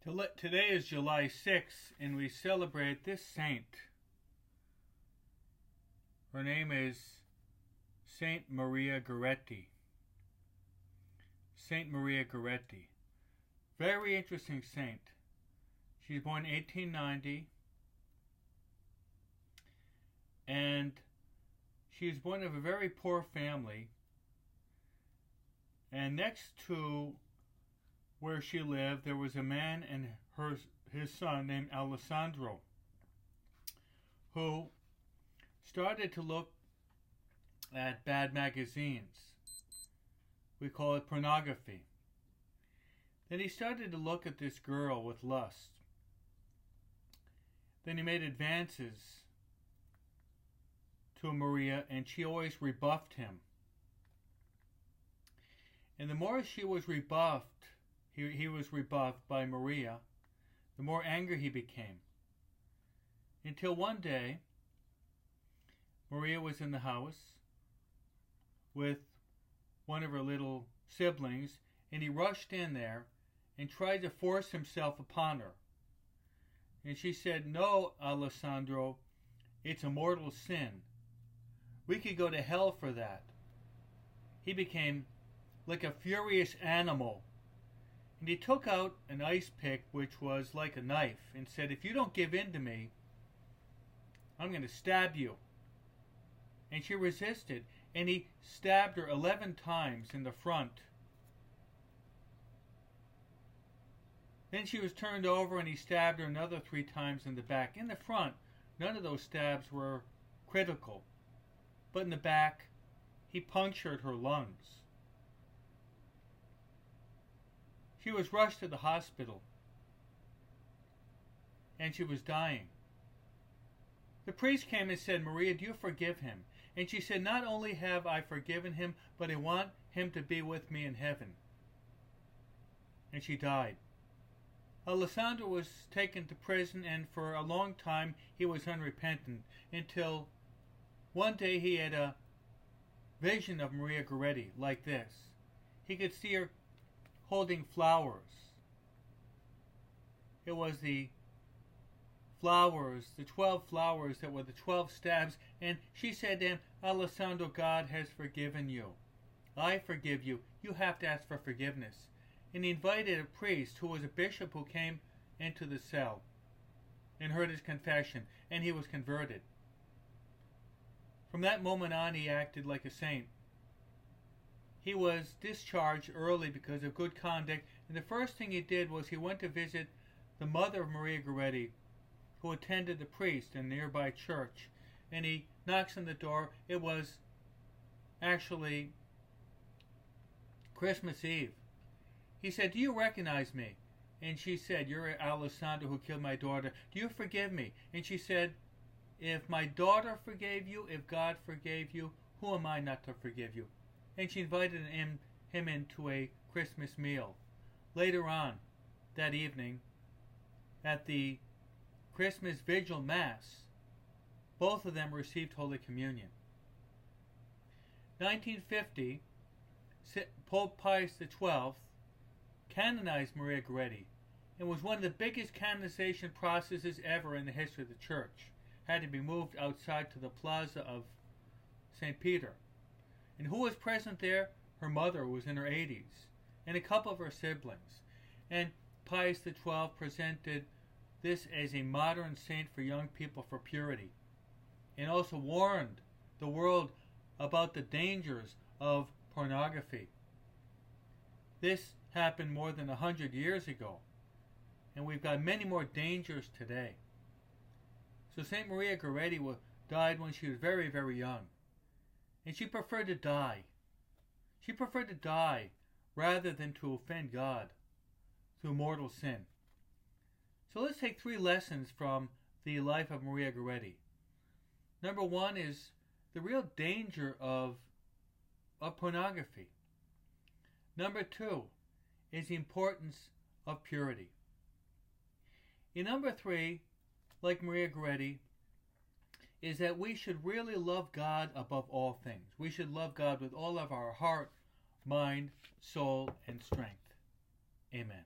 Today is July 6th, and we celebrate this saint. Her name is Saint Maria Gorreti. Saint Maria Gorreti. Very interesting saint. She was born in 1890, and she was born of a very poor family. And next to where she lived, there was a man and his son named Alessandro, who started to look at bad magazines. We call it pornography. Then he started to look at this girl with lust. Then he made advances to Maria, and she always rebuffed him. And the more she was rebuffed, he was rebuffed by Maria, the more angry he became. Until one day, Maria was in the house with one of her little siblings, and he rushed in there and tried to force himself upon her. And she said, "No, Alessandro, it's a mortal sin. We could go to hell for that." He became like a furious animal, and he took out an ice pick, which was like a knife, and said, "If you don't give in to me, I'm going to stab you." And she resisted, and he stabbed her 11 times in the front. Then she was turned over, and he stabbed her another 3 times in the back. In the front, none of those stabs were critical, but in the back, he punctured her lungs. She was rushed to the hospital, and she was dying. The priest came and said, "Maria, do you forgive him?" And she said, "Not only have I forgiven him, but I want him to be with me in heaven." And she died. Alessandro was taken to prison, and for a long time he was unrepentant, until one day he had a vision of Maria Gorreti like this. He could see her holding flowers. It was the flowers, the 12 flowers that were the 12 stabs, and she said to him, "Alessandro, God has forgiven you. I forgive you. You have to ask for forgiveness." And he invited a priest who was a bishop, who came into the cell and heard his confession, and he was converted. From that moment on, he acted like a saint. He was discharged early because of good conduct, and the first thing he did was he went to visit the mother of Maria Gorreti, who attended the priest in a nearby church. And he knocks on the door. It was actually Christmas Eve. He said, "Do you recognize me?" And she said, "You're Alessandro who killed my daughter. Do you forgive me?" And she said, "If my daughter forgave you, if God forgave you, who am I not to forgive you?" And she invited him into a Christmas meal. Later on that evening, at the Christmas Vigil Mass, both of them received Holy Communion. 1950, Pope Pius XII canonized Maria Gorreti, and was one of the biggest canonization processes ever in the history of the Church. Had to be moved outside to the plaza of St. Peter. And who was present there? Her mother, who was in her 80s, and a couple of her siblings. And Pius XII presented this as a modern saint for young people for purity, and also warned the world about the dangers of pornography. This happened more than 100 years ago, and we've got many more dangers today. So Saint Maria Gorreti died when she was very, very young. And she preferred to die. She preferred to die rather than to offend God through mortal sin. So let's take 3 lessons from the life of Maria Gorreti. Number 1 is the real danger of pornography. Number 2 is the importance of purity. And number 3, like Maria Gorreti, is that we should really love God above all things. We should love God with all of our heart, mind, soul, and strength. Amen.